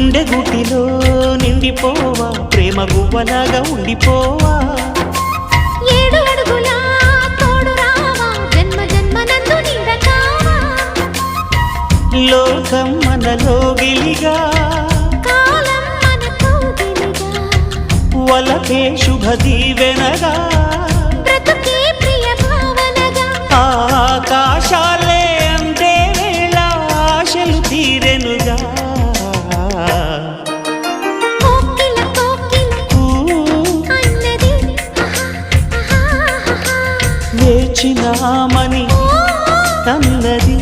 గుండె గుటిలో నిండిపోవా ప్రేమ గువ్వలాగా ఉండిపోవా 7 అడుగుల తోడు రావా జన్మ జన్మనందు నిండకావా లోకం మనలో గిలిగా కాలం మనతో గిలిగా వలకే శుభ దీవెనగా బ్రతుకే ప్రియ భావనగా ఆకాశాలే అందే వేళ ఆశలు తీరెనుగా కోకిల అన్నది వేచినామని అన్నది